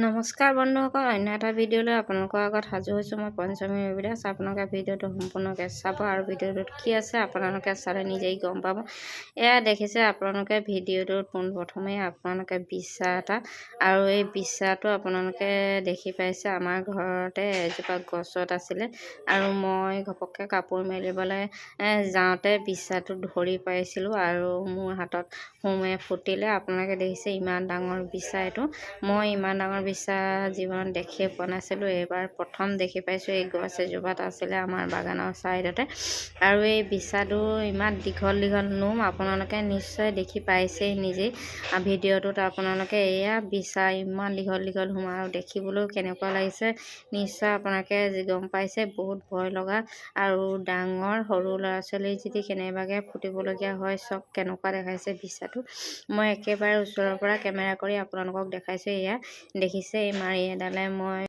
নমস্কাৰ বন্ধুসকল, অন্য এটা ভিডিঅ'লৈ আপোনালোকৰ আগত সাজু হৈছোঁ। মই পঞ্চমী ৰবিদাস। আপোনালোকে ভিডিঅ'টো সম্পূৰ্ণকৈ চাব আৰু ভিডিঅ'টোত কি আছে আপোনালোকে চালে নিজেই গম পাব। এয়া দেখিছে আপোনালোকে ভিডিঅ'টোত পোনপ্ৰথমেই আপোনালোকে বিচা এটা, আৰু এই বিচাটো আপোনালোকে দেখি পাইছে আমাৰ ঘৰতে এজোপা গছত আছিলে, আৰু মই ঘপককৈ কাপোৰ মেলিবলৈ যাওঁতে বিচাটো ধৰি পাইছিলোঁ আৰু মোৰ হাতত হোমে ফুটিলে। আপোনালোকে দেখিছে ইমান ডাঙৰ বিচা। এইটো মই ইমান ডাঙৰ বিচা জীৱনত দেখিয়ে পোৱা নাছিলোঁ। এইবাৰ প্ৰথম দেখি পাইছোঁ। এই গছ এজোপাত আছিলে আমাৰ বাগানৰ ছাইডতে, আৰু এই বিচাটো ইমান দীঘল দীঘল নোম আপোনালোকে নিশ্চয় দেখি পাইছেই নিজেই ভিডিঅ'টোত। আপোনালোকে এয়া বিচা ইমান দীঘল দীঘল নোম, আৰু দেখিবলৈও কেনেকুৱা লাগিছে নিশ্চয় আপোনালোকে গম পাইছে। বহুত ভয় লগা আৰু ডাঙৰ, সৰু ল'ৰা ছোৱালী যদি কেনেবাকৈ ফুটিবলগীয়া হয় চক কেনেকুৱা দেখাইছে বিচাটো। মই একেবাৰে ওচৰৰ পৰা কেমেৰা কৰি আপোনালোকক দেখাইছোঁ। এয়া দেখিছে এই মাৰি এডালে মই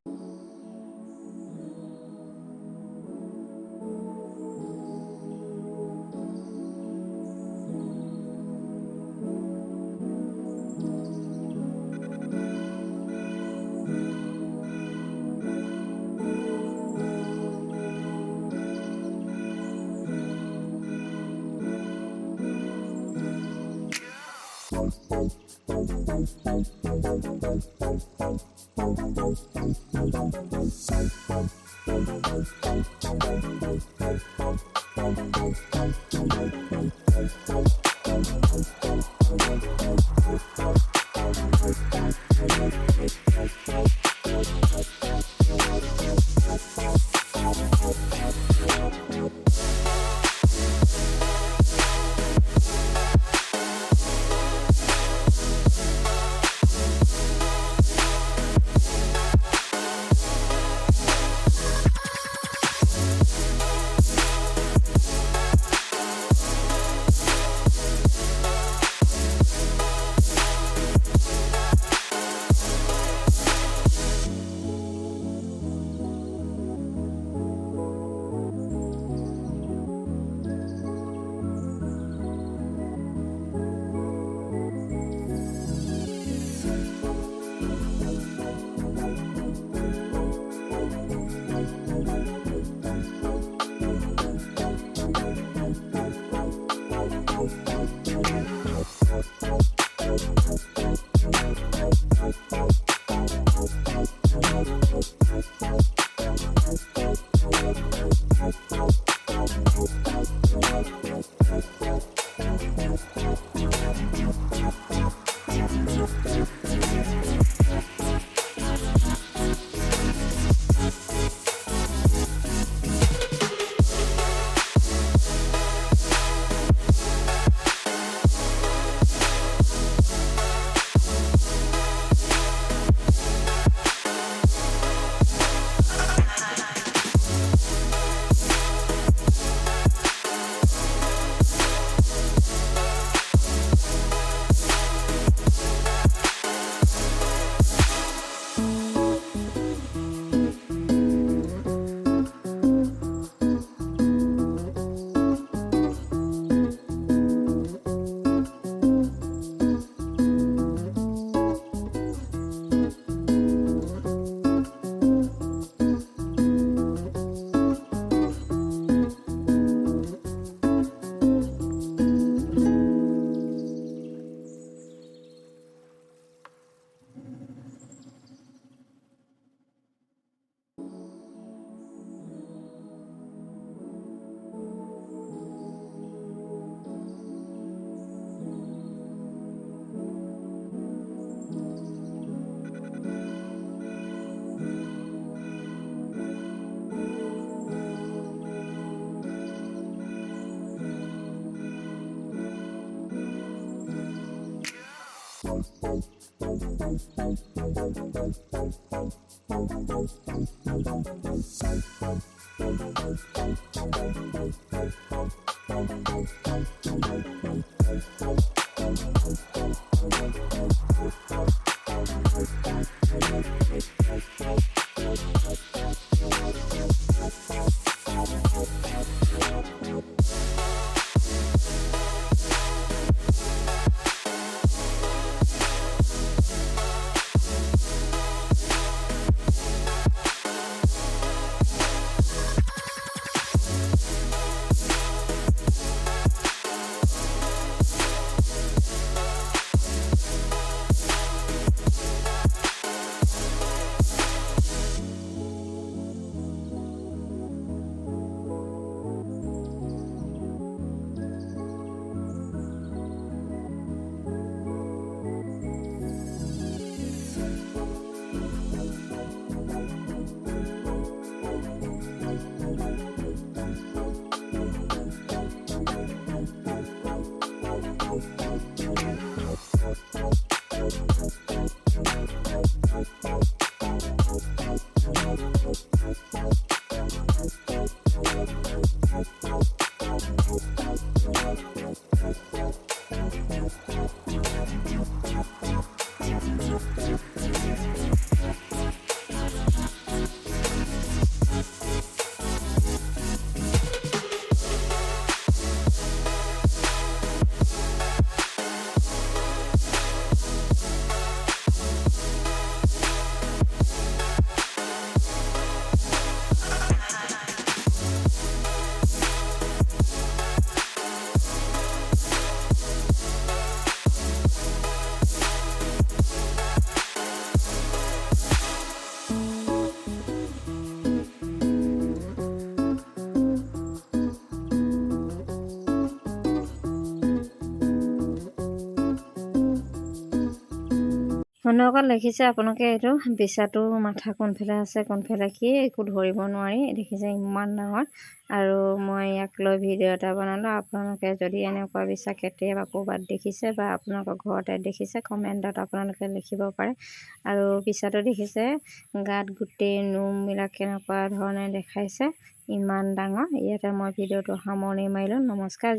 অন্যসকল দেখিছে আপোনালোকে এইটো বিচাটো মাথা কোনফালে আছে কোনফালে কি একো ধৰিব নোৱাৰি। দেখিছে ইমান ডাঙৰ। আৰু মই ইয়াক লৈ ভিডিঅ' এটা বনালোঁ। আপোনালোকে যদি এনেকুৱা বিচা কেতিয়াবা ক'ৰবাত দেখিছে বা আপোনালোকৰ ঘৰতে দেখিছে কমেণ্টত আপোনালোকে লিখিব পাৰে। আৰু বিচাটো দেখিছে গাত গোটেই নোমবিলাক কেনেকুৱা ধৰণে দেখাইছে, ইমান ডাঙৰ। ইয়াতে মই ভিডিঅ'টো সামৰণি মাৰিলোঁ। নমস্কাৰ।